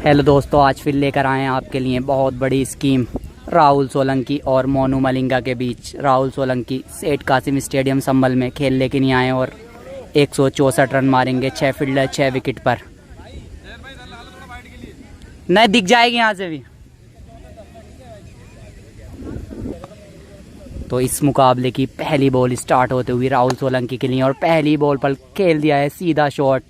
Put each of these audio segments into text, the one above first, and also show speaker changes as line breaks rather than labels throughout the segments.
Hello दोस्तों, आज फिर लेकर आए हैं आपके लिए बहुत बड़ी स्कीम। राहुल सोलंकी और मोनू मलिंगा के बीच। राहुल सोलंकी सेठ कासिम स्टेडियम संभल में खेलने के लिए आए और 164 रन मारेंगे 6 फील्डर 6 विकेट पर। नहीं दिख जाएगी यहाँ से भी। तो इस मुकाबले की पहली बॉल स्टार्ट होते हुए राहुल सोलंकी के लिए और पहली बॉल पर खेल दिया है सीधा शॉट,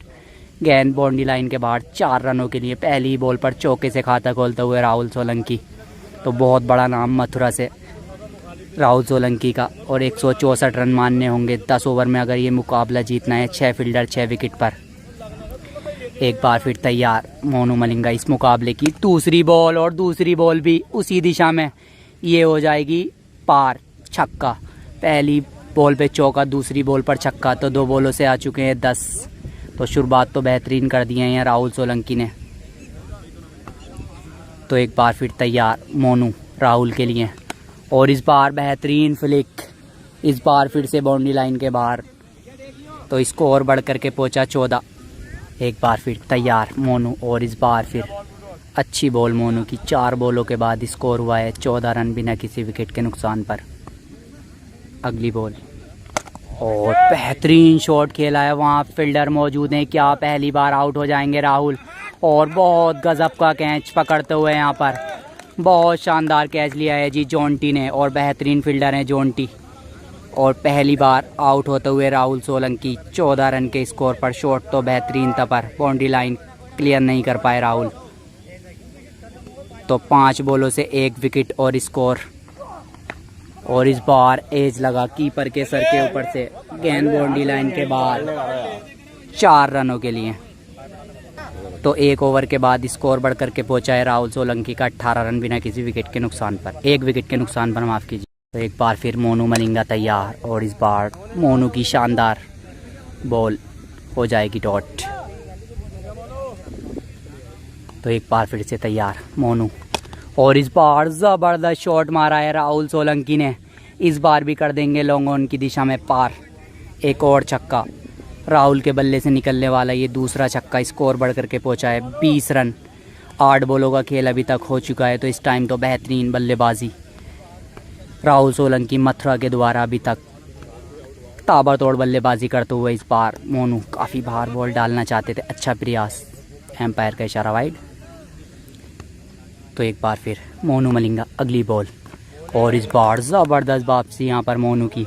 गेंद बाउंड्री लाइन के बाहर 4 रनों के लिए। पहली बॉल पर चौके से खाता खोलते हुए राहुल सोलंकी। तो बहुत बड़ा नाम मथुरा से राहुल सोलंकी का और 164 रन मारने होंगे 10 ओवर में अगर ये मुकाबला जीतना है। 6 फील्डर 6 विकेट पर। एक बार फिर तैयार मोनू मलिंगा। इस मुकाबले की दूसरी बॉल और दूसरी बॉल भी उसी दिशा में, ये हो जाएगी पार, छक्का। पहली बॉल पे चौका, दूसरी बॉल पर छक्का। तो 2 बॉलों से आ चुके हैं 10। तो शुरुआत तो बेहतरीन कर दी है राहुल सोलंकी ने। तो एक बार फिर तैयार मोनू राहुल के लिए और इस बार बेहतरीन फ्लिक, इस बार फिर से बाउंड्री लाइन के बाहर। तो स्कोर बढ़ करके पहुंचा 14। एक बार फिर तैयार मोनू और इस बार फिर अच्छी बॉल मोनू की। 4 बॉलों के बाद स्कोर हुआ है 14 रन बिना किसी विकेट के नुकसान पर। अगली बॉल और बेहतरीन शॉट खेला है, वहाँ फील्डर मौजूद हैं। क्या पहली बार आउट हो जाएंगे राहुल? और बहुत गजब का कैच पकड़ते हुए यहाँ पर बहुत शानदार कैच लिया है जी जॉन्टी ने और बेहतरीन फील्डर हैं जॉन्टी। और पहली बार आउट होते हुए राहुल सोलंकी 14 रन के स्कोर पर। शॉट तो बेहतरीन था पर बाउंड्री लाइन क्लियर नहीं कर पाए राहुल। तो 5 बॉलों से 1 विकेट और स्कोर। और इस बार एज लगा कीपर के सर के ऊपर से, गेंद बाउंड्री लाइन के बाद 4 रनों के लिए। तो 1 ओवर के बाद स्कोर बढ़ करके पहुंचा है राहुल सोलंकी का 18 रन बिना किसी विकेट के नुकसान पर, 1 विकेट के नुकसान पर, माफ़ कीजिए। तो एक बार फिर मोनू मलिंगा तैयार और इस बार मोनू की शानदार बॉल हो जाएगी डॉट। तो एक बार फिर से तैयार मोनू और इस बार ज़बरदस्त शॉट मारा है राहुल सोलंकी ने। इस बार भी कर देंगे लॉन्ग ऑन की दिशा में पार। एक और छक्का राहुल के बल्ले से निकलने वाला, ये दूसरा छक्का। स्कोर बढ़ करके पहुंचा है 20 रन। 8 बॉलों का खेल अभी तक हो चुका है। तो इस टाइम तो बेहतरीन बल्लेबाजी राहुल सोलंकी मथुरा के द्वारा अभी तक ताबड़तोड़ बल्लेबाजी करते हुए। इस बार मोनू काफ़ी बाहर बॉल डालना चाहते थे, अच्छा प्रयास, एम्पायर का इशारा वाइड। तो एक बार फिर मोनू मलिंगा अगली बॉल और इस बार ज़बरदस्त वापसी यहाँ पर मोनू की।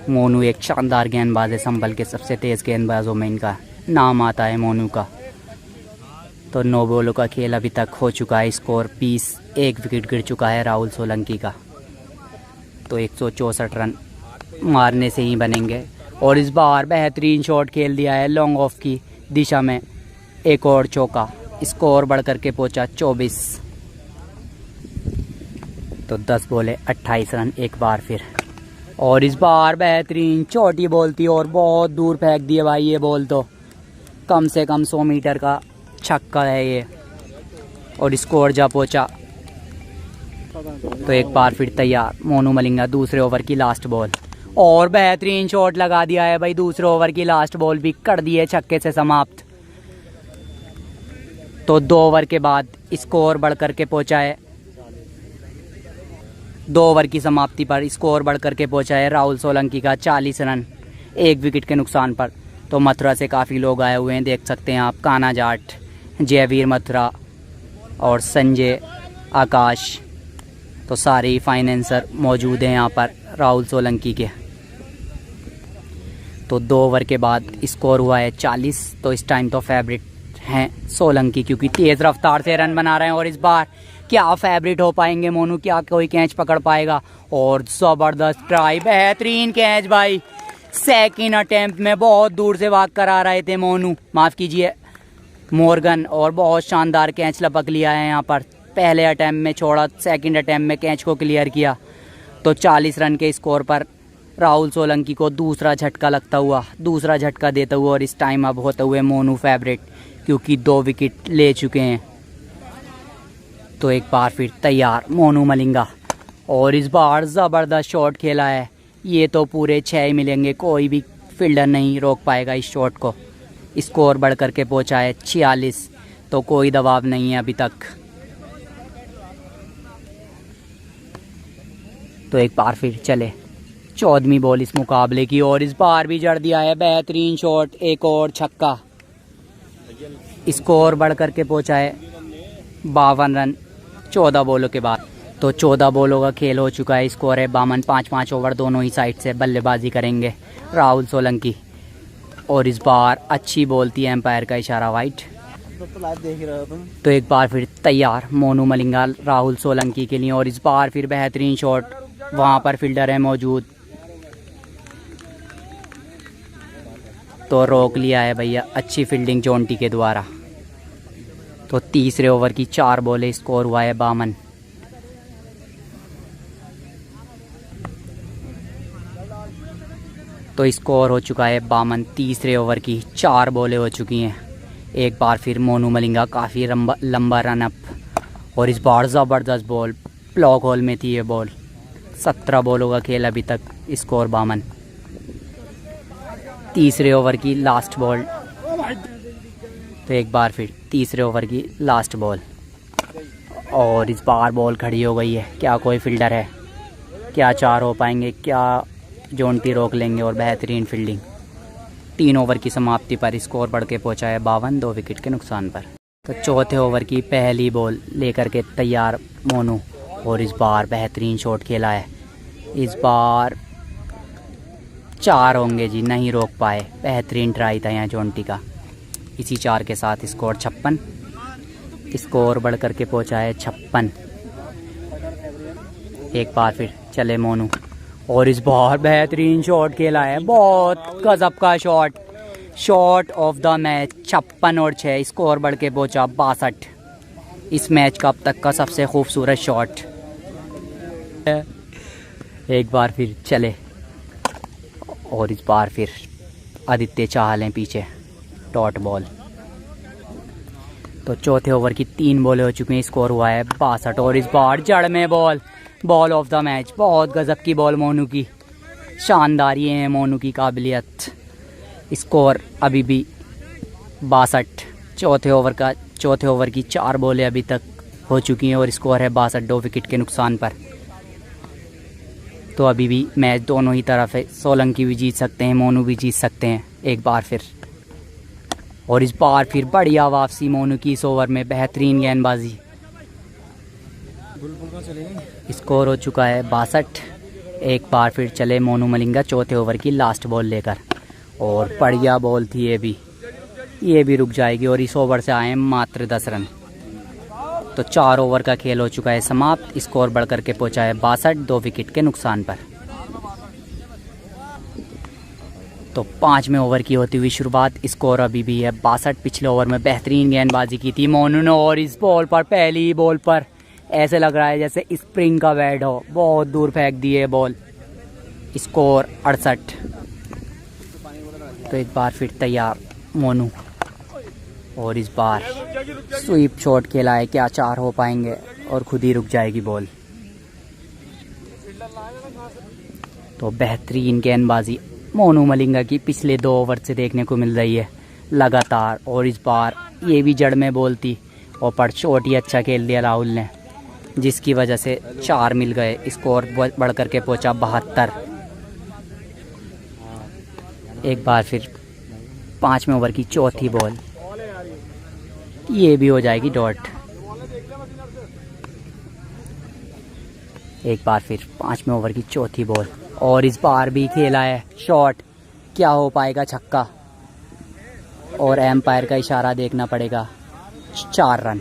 मोनू एक शानदार गेंदबाज है, संभल के सबसे तेज़ गेंदबाजों में इनका नाम आता है मोनू का। तो 9 बॉलों का खेल अभी तक हो चुका है। स्कोर 20, 1 विकेट गिर चुका है राहुल सोलंकी का। तो 164 रन मारने से ही बनेंगे। और इस बार बेहतरीन शॉट खेल दिया है लॉन्ग ऑफ की दिशा में, एक और चौका। स्कोर बढ़ करके पहुंचा 24। तो 10 बॉले 28 रन एक बार फिर। और इस बार बेहतरीन छोटी बॉल थी और बहुत दूर फेंक दिए भाई ये बॉल, तो कम से कम 100 मीटर का छक्का है ये। और स्कोर जा पहुंचा। तो एक बार फिर तैयार मोनू मलिंगा दूसरे ओवर की लास्ट बॉल और बेहतरीन शॉट लगा दिया है भाई। दूसरे ओवर की लास्ट बॉल भी कर दी है छक्के से समाप्त। तो 2 ओवर के बाद स्कोर बढ़ करके पहुंचा है, 2 ओवर की समाप्ति पर स्कोर बढ़ करके पहुंचा है राहुल सोलंकी का 40 रन 1 विकेट के नुकसान पर। तो मथुरा से काफ़ी लोग आए हुए हैं, देख सकते हैं आप। कान्हा जाट, जयवीर मथुरा और संजय, आकाश, तो सारे ही फाइनेंसर मौजूद हैं यहाँ पर राहुल सोलंकी के। तो 2 ओवर के बाद स्कोर हुआ है 40। तो इस टाइम तो फेवरेट हैं सोलंकी क्योंकि तेज़ रफ्तार से रन बना रहे हैं। और इस बार क्या फेवरेट हो पाएंगे मोनू? क्या कोई कैच पकड़ पाएगा? और ज़बरदस्त ट्राई, बेहतरीन कैच भाई। सेकंड अटेम्प्ट में बहुत दूर से भाग कर आ रहे थे मोनू, माफ़ कीजिए मॉर्गन, और बहुत शानदार कैच लपक लिया है यहाँ पर। पहले अटेम्प्ट में छोड़ा, सेकंड अटेम्प्ट में कैच को क्लियर किया। तो 40 रन के स्कोर पर राहुल सोलंकी को दूसरा झटका लगता हुआ, दूसरा झटका देता हुआ। और इस टाइम अब होते हुए मोनू फेवरेट क्योंकि 2 विकेट ले चुके हैं। तो एक बार फिर तैयार मोनू मलिंगा और इस बार ज़बरदस्त शॉट खेला है। ये तो पूरे 6 ही मिलेंगे, कोई भी फील्डर नहीं रोक पाएगा इस शॉट को। स्कोर बढ़ करके पहुंचा है 46। तो कोई दबाव नहीं है अभी तक। तो एक बार फिर चले 14वीं बॉल इस मुकाबले की, और इस बार भी जड़ दिया है बेहतरीन शॉट, एक और छक्का। स्कोर बढ़ करके पहुंचा है 52 रन 14 बॉलों के बाद। तो 14 बॉलों का खेल हो चुका है, स्कोर है 52। 5-5 ओवर दोनों ही साइड से बल्लेबाजी करेंगे राहुल सोलंकी। और इस बार अच्छी बॉल थी, एम्पायर का इशारा वाइट। तो एक बार फिर तैयार मोनू मलिंगा राहुल सोलंकी के लिए, और इस बार फिर बेहतरीन शॉट, वहां पर फील्डर है मौजूद तो रोक लिया है भैया, अच्छी फील्डिंग जोंटी के द्वारा। तो तीसरे ओवर की 4 बॉलें, स्कोर हुआ है 52। तो स्कोर हो चुका है 52। तीसरे ओवर की 4 बॉलें हो चुकी हैं। एक बार फिर मोनू मलिंगा काफ़ी लंबा रन अप, और इस बार ज़बरदस्त बॉल, ब्लॉक होल में थी ये बॉल। 17 बॉलों का खेल अभी तक, स्कोर 52। तीसरे ओवर की लास्ट बॉल। तो एक बार फिर तीसरे ओवर की लास्ट बॉल, और इस बार बॉल खड़ी हो गई है। क्या कोई फील्डर है? क्या 4 हो पाएंगे? क्या जोंटी रोक लेंगे? और बेहतरीन फील्डिंग। 3 ओवर की समाप्ति पर स्कोर बढ़ के पहुंचा है 52, 2 विकेट के नुकसान पर। तो चौथे ओवर की पहली बॉल लेकर के तैयार मोनू, और इस बार बेहतरीन शॉट खेला है। इस बार 4 होंगे जी, नहीं रोक पाए। बेहतरीन ट्राई था यहाँ जोंटी का। इसी 4 के साथ स्कोर 56, स्कोर बढ़ करके पहुंचा है 56। एक बार फिर चले मोनू, और इस बार बेहतरीन शॉट खेला है, बहुत गजब का shot, shot of the match. 56 और 6, स्कोर बढ़ के पहुंचा 62। इस मैच का अब तक का सबसे खूबसूरत शॉट। एक बार फिर चले, और इस बार फिर आदित्य चाहल हैं पीछे, डॉट बॉल। तो चौथे ओवर की 3 बॉलें हो चुकी हैं, स्कोर हुआ है 62, और इस बार जड़ में ball, ball of the match. बहुत गजब की बॉल मोनू की, शानदार ये है मोनू की काबिलियत। स्कोर अभी भी 62। चौथे ओवर की 4 बॉलें अभी तक हो चुकी हैं, और स्कोर है 62, 2 विकेट के नुकसान पर। तो अभी भी मैच दोनों ही तरफ है, सोलंकी भी जीत सकते हैं, मोनू भी जीत सकते हैं। एक बार फिर, और इस बार फिर बढ़िया वापसी मोनू की इस ओवर में, बेहतरीन गेंदबाजी। स्कोर हो चुका है 62। एक बार फिर चले मोनू मलिंगा चौथे ओवर की लास्ट बॉल लेकर, और बढ़िया बॉल थी ये भी रुक जाएगी, और इस ओवर से आए मात्र 10 रन। तो 4 ओवर का खेल हो चुका है समाप्त, स्कोर बढ़कर के पहुंचा है 62, 2 विकेट के नुकसान पर। तो 5वें ओवर की होती हुई शुरुआत, स्कोर अभी भी है 62। पिछले ओवर में बेहतरीन गेंदबाजी की थी मोनू ने, और इस बॉल पर, पहली ही बॉल पर ऐसे लग रहा है जैसे स्प्रिंग का बैट हो, बहुत दूर फेंक दी है बॉल। स्कोर 68। तो एक बार फिर तैयार मोनू, और इस बार स्वीप शॉट खेला है। क्या 4 हो पाएंगे? और खुद ही रुक जाएगी बॉल। तो बेहतरीन गेंदबाजी मोनू मलिंगा की पिछले 2 ओवर से देखने को मिल रही है लगातार, और इस बार ये भी जड़ में बॉल थी, और पर शॉट ही अच्छा खेल दिया राहुल ने, जिसकी वजह से 4 मिल गए। स्कोर बढ़ करके पहुंचा 72। एक बार फिर 5वें ओवर की चौथी बॉल, ये भी हो जाएगी डॉट। एक बार फिर 5वें ओवर की चौथी बॉल, और इस बार भी खेला है शॉट। क्या हो पाएगा? छक्का, और एम्पायर का इशारा देखना पड़ेगा। 4 रन,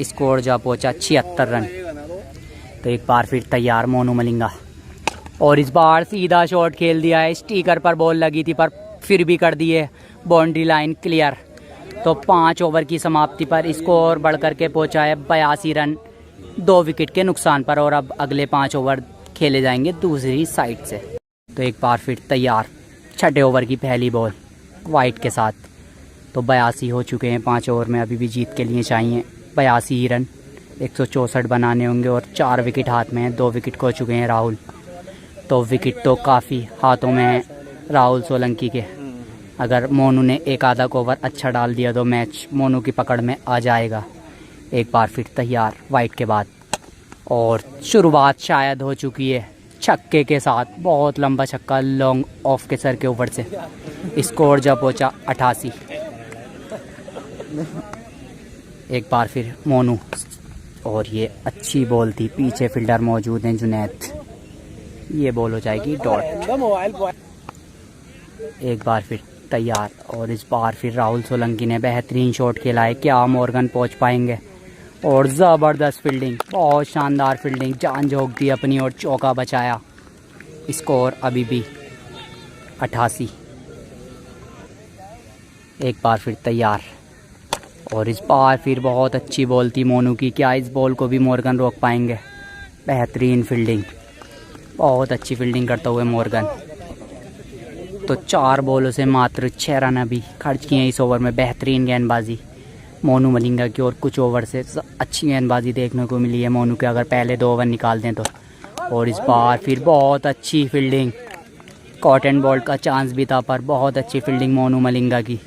स्कोर जा पहुंचा 76 रन। तो एक बार फिर तैयार मोनू मलिंगा, और इस बार सीधा शॉट खेल दिया है। स्टिकर पर बॉल लगी थी, पर फिर भी कर दिए बाउंड्री लाइन क्लियर। तो 5 ओवर की समाप्ति पर स्कोर बढ़ करके पहुंचा है 82 रन, 2 विकेट के नुकसान पर। और अब अगले 5 ओवर खेले जाएंगे दूसरी साइड से। तो एक बार फिर तैयार, 6ठे ओवर की पहली बॉल वाइट के साथ। तो 82 हो चुके हैं 5 ओवर में, अभी भी जीत के लिए चाहिए 82 ही रन। 164 बनाने होंगे, और 4 विकेट हाथ में हैं। 2 विकेट खो चुके हैं राहुल। तो विकेट तो काफ़ी हाथों में है राहुल सोलंकी के। अगर मोनू ने एक आधा ओवर अच्छा डाल दिया तो मैच मोनू की पकड़ में आ जाएगा। एक बार फिर तैयार वाइट के बाद, और शुरुआत शायद हो चुकी है छक्के के साथ। बहुत लंबा छक्का लॉन्ग ऑफ के सर के ऊपर से। स्कोर जब पहुंचा 88। एक बार फिर मोनू, और ये अच्छी बॉल थी, पीछे फील्डर मौजूद हैं जुनैद, ये बॉल हो जाएगी डॉट। एक बार फिर तैयार, और इस बार फिर राहुल सोलंकी ने बेहतरीन शॉट खेला है। क्या मॉर्गन पहुंच पाएंगे? और ज़बरदस्त फील्डिंग, बहुत शानदार फील्डिंग, जान झोंक दी अपनी और चौका बचाया। स्कोर अभी भी 88। एक बार फिर तैयार, और इस बार फिर बहुत अच्छी बॉल थी मोनू की। क्या इस बॉल को भी मॉर्गन रोक पाएंगे? बेहतरीन फील्डिंग, बहुत अच्छी फील्डिंग करता हुए मॉर्गन। तो 4 बॉलों से मात्र 6 रन अभी खर्च किए इस ओवर में। बेहतरीन गेंदबाजी मोनू मलिंगा की, और कुछ ओवर से अच्छी गेंदबाजी देखने को मिली है मोनू के, अगर पहले 2 ओवर निकाल दें तो। और इस बार फिर बहुत अच्छी फील्डिंग, कॉटन बॉल का चांस भी था पर बहुत अच्छी फील्डिंग मोनू मलिंगा की।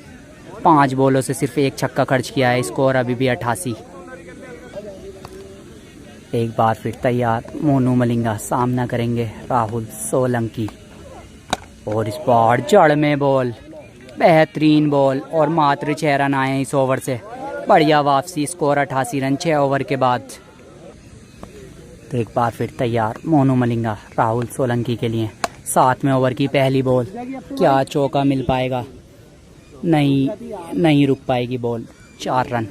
5 बॉलों से सिर्फ 1 छक्का खर्च किया है। स्कोर अभी भी 88। एक बार फिर तैयार, मोनू मलिंगा सामना करेंगे राहुल सोलंकी, और इस बार जड़ में बॉल, बेहतरीन बॉल, और मात्र 6 रन आए हैं इस ओवर से। बढ़िया वापसी। स्कोर 88 रन 6 ओवर के बाद। तो एक बार फिर तैयार मोनू मलिंगा राहुल सोलंकी के लिए। 7वें ओवर की पहली बॉल, क्या चौका मिल पाएगा? नहीं रुक पाएगी बॉल। 4 रन।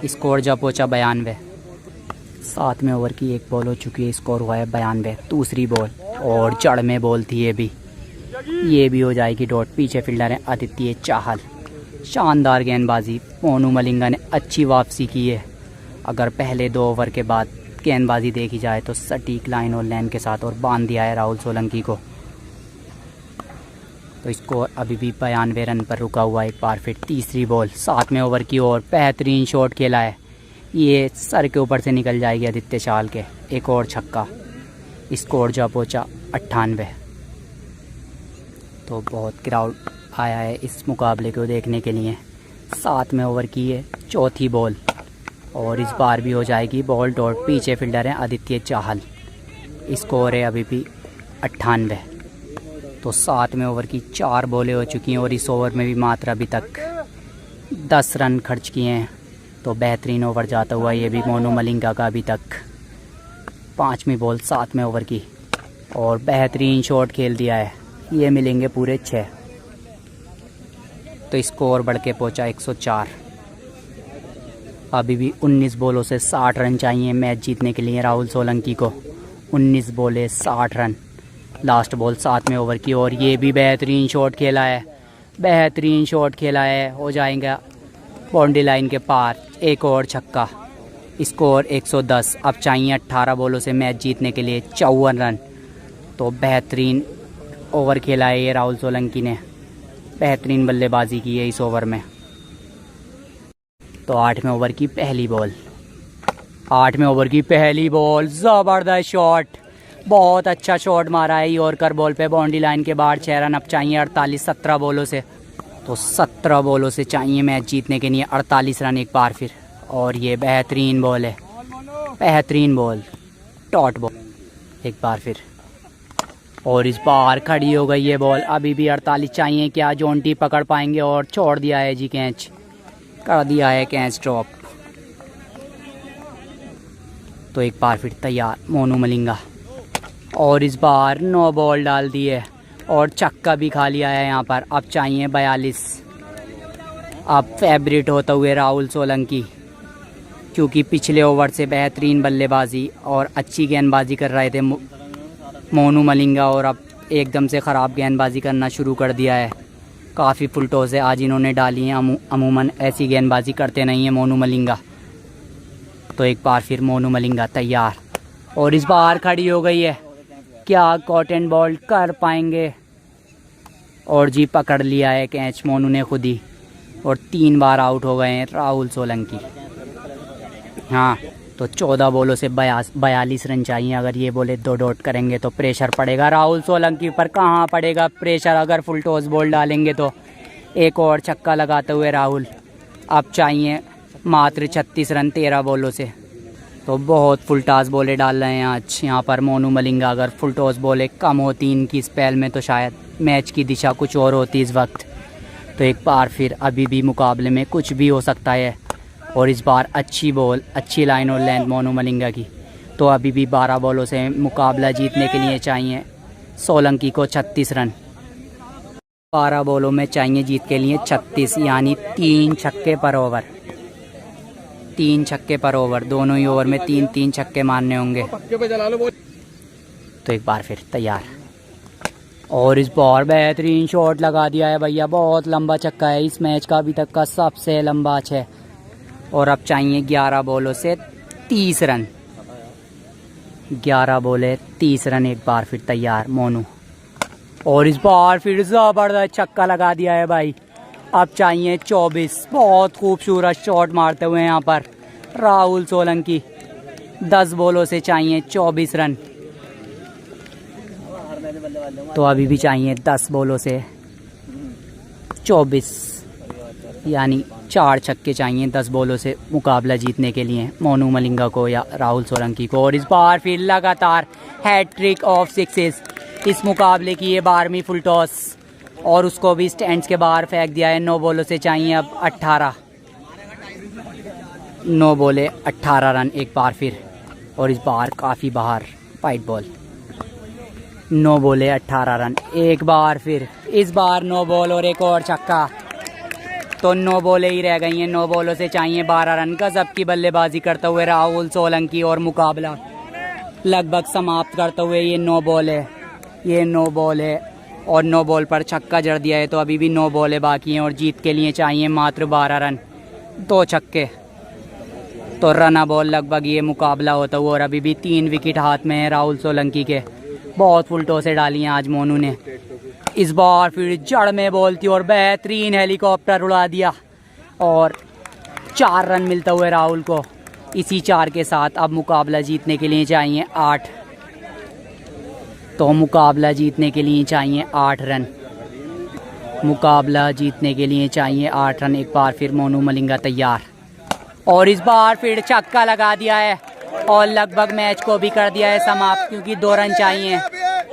स्कोर जब पहुंचा 92। 7वें ओवर की 1 बॉल हो चुकी है, स्कोर हुआ है 92। दूसरी बॉल, और जड़ में बॉल थी ये भी हो जाएगी डॉट। पीछे फील्डर है आदित्य चाहल। शानदार गेंदबाजी, मोनू मलिंगा ने अच्छी वापसी की है। अगर पहले 2 ओवर के बाद गेंदबाजी देखी जाए तो सटीक लाइन और लेन के साथ, और बांध दिया है राहुल सोलंकी को। तो स्कोर अभी भी 92 रन पर रुका हुआ। एक बार फिर तीसरी बॉल 7वें ओवर की ओर, बेहतरीन शॉट खेला है, ये सर के ऊपर से निकल जाएगी आदित्य चाहल के। एक और छक्का। स्कोर जब पहुंचा 98। तो बहुत क्राउड आया है इस मुकाबले को देखने के लिए। 7वें ओवर की है चौथी बॉल, और इस बार भी हो जाएगी बॉल डॉट। पीछे फील्डर हैं आदित्य चाहल। स्कोर है अभी भी 98। तो 7वें ओवर की 4 बॉलें हो चुकी हैं, और इस ओवर में भी मात्र अभी तक 10 रन खर्च किए हैं। तो बेहतरीन ओवर जाता हुआ ये भी मोनू मलिंगा का अभी तक। 5वीं बॉल 7वें ओवर की, और बेहतरीन शॉट खेल दिया है, ये मिलेंगे पूरे 6। तो स्कोर बढ़ के पहुंचा 104। अभी भी 19 बॉलों से 60 रन चाहिए मैच जीतने के लिए राहुल सोलंकी को। 19 बॉलें 60 रन। लास्ट बॉल 7वें ओवर की, और ये भी बेहतरीन शॉट खेला है, बेहतरीन शॉट खेला है, हो जाएगा बाउंड्री लाइन के पार। एक और छक्का। स्कोर 110। अब चाहिए 18 बॉलों से मैच जीतने के लिए 54 रन। तो बेहतरीन ओवर खेला है ये राहुल सोलंकी ने, बेहतरीन बल्लेबाजी की है इस ओवर में। तो 8वें ओवर की पहली बॉल, 8वें ओवर की पहली बॉल, ज़बरदस्त शॉट, बहुत अच्छा शॉट मारा है यॉर्कर बॉल पे बाउंड्री लाइन के बाहर। 6 रन अब चाहिए 48 17 बॉलों से। तो 17 बॉलों से चाहिए मैच जीतने के लिए 48 रन एक बार फिर। और ये बेहतरीन बॉल है, बेहतरीन बॉल, डॉट बॉल एक बार फिर। और इस बार खड़ी हो गई है बॉल। अभी भी 48 चाहिए, क्या जॉन्टी पकड़ पाएंगे? और छोड़ दिया है जी, कैच कर दिया है, कैच ड्रॉप। तो एक बार फिर तैयार मोनू मलिंगा, और इस बार 9 बॉल डाल दी है, और छक्का भी खा लिया है यहाँ पर। अब चाहिए 42। अब फेवरेट होता हुए राहुल सोलंकी, क्योंकि पिछले ओवर से बेहतरीन बल्लेबाजी और अच्छी गेंदबाजी कर रहे थे मोनू मलिंगा, और अब एकदम से ख़राब गेंदबाजी करना शुरू कर दिया है। काफ़ी फुल टॉसें आज इन्होंने डाली हैं, अमूमन ऐसी गेंदबाजी करते नहीं हैं मोनू मलिंगा। तो एक बार फिर मोनू मलिंगा तैयार, और इस बार खड़ी हो गई है, क्या कॉटन बॉल कर पाएंगे? और जी पकड़ लिया है कैच मोनू ने खुद ही, और 3 बार आउट हो गए हैं राहुल सोलंकी। हाँ, तो 14 बॉलों से 42 रन चाहिए। अगर ये बोले 2 डॉट करेंगे तो प्रेशर पड़ेगा राहुल सोलंकी पर। कहाँ पड़ेगा प्रेशर अगर फुल टॉस बॉल डालेंगे तो। एक और छक्का लगाते हुए राहुल। अब चाहिए मात्र 36 रन 13 बॉलों से। तो बहुत फुल टॉस बॉलें डाल रहे हैं आज यहाँ पर मोनू मलिंगा। अगर फुल टॉस बॉलें कम होती इनकी स्पेल में तो शायद मैच की दिशा कुछ और होती इस वक्त। तो एक बार फिर अभी भी मुकाबले में कुछ भी हो सकता है। और इस बार अच्छी बॉल, अच्छी लाइन और लेंथ मोनू मलिंगा की। तो अभी भी 12 बॉलों से मुकाबला जीतने के लिए चाहिए सोलंकी को 36 रन। 12 बॉलों में चाहिए जीत के लिए 36, यानी 3 छक्के पर ओवर। 3 छक्के पर ओवर, दोनों ही ओवर में 3-3 छक्के मारने होंगे। तो एक बार फिर तैयार। और इस बार बेहतरीन शॉट लगा दिया है भैया, बहुत लंबा छक्का है, इस मैच का अभी तक का सबसे लंबा है। और अब चाहिए 11 बॉलों से 30 रन। 11 बॉले 30 रन। एक बार फिर तैयार मोनू। और इस बार फिर जबरदस्त छक्का लगा दिया है भाई। अब चाहिए 24। बहुत खूबसूरत शॉट मारते हुए यहाँ पर राहुल सोलंकी। 10 बॉलों से चाहिए 24 रन। तो अभी भी चाहिए 10 बॉलों से 24, यानी 4 छक्के चाहिए 10 बॉलों से मुकाबला जीतने के लिए मोनू मलिंगा को या राहुल सोलंकी को। और इस बार फिर लगातार हैट्रिक ऑफ सिक्सेस। इस मुकाबले की ये 12वीं फुल टॉस और उसको भी स्टैंड्स के बाहर फेंक दिया है। 9 बॉलों से चाहिए अब 18। 9 बॉले 18 रन एक बार फिर। और इस बार काफ़ी बाहर वाइट बॉल। 9 बॉले 18 रन एक बार फिर। इस बार 9 बॉल और एक और छक्का। तो 9 बॉलें ही रह गई हैं। 9 बॉलों से चाहिए 12 रन। गजब की बल्लेबाजी करते हुए राहुल सोलंकी और मुकाबला लगभग समाप्त करते हुए ये 9 बॉल है। ये 9 बॉल है और 9 बॉल पर छक्का जड़ दिया है। तो अभी भी 9 बॉलें बाकी हैं और जीत के लिए चाहिए मात्र 12 रन, 2 छक्के। तो रना बॉल लगभग ये मुकाबला होता हुआ। और अभी भी 3 विकेट हाथ में है राहुल सोलंकी के। बहुत फुल टॉसें डाली हैं आज मोनू ने। इस बार फिर जड़ में बॉल थी और बेहतरीन हेलीकॉप्टर उड़ा दिया और 4 रन मिलते हुए राहुल को। इसी 4 के साथ अब मुकाबला जीतने के लिए चाहिए 8। तो मुकाबला जीतने के लिए चाहिए 8 रन। मुकाबला जीतने के लिए चाहिए 8 रन। एक बार फिर मोनू मलिंगा तैयार। और इस बार फिर छक्का लगा दिया है और लगभग मैच को भी कर दिया है समाप्त, क्योंकि 2 रन चाहिए।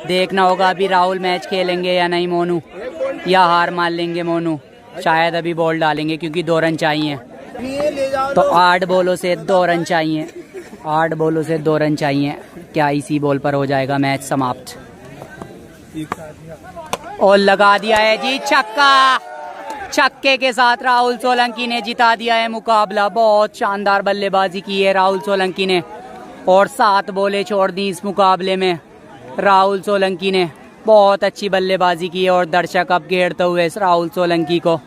देखना होगा अभी राहुल मैच खेलेंगे या नहीं मोनू, या हार मान लेंगे मोनू। शायद अभी बॉल डालेंगे क्योंकि 2 रन चाहिए। तो 8 बॉलों से 2 रन चाहिए। 8 बॉलों से 2 रन चाहिए। क्या इसी बॉल पर हो जाएगा मैच समाप्त? और लगा दिया है जी छक्का। छक्के के साथ राहुल सोलंकी ने जिता दिया है मुकाबला। बहुत शानदार बल्लेबाजी की है राहुल सोलंकी ने और 7 बॉलें छोड़ दी इस मुकाबले में। राहुल सोलंकी ने बहुत अच्छी बल्लेबाजी की है और दर्शक अब घेरते हुए राहुल सोलंकी को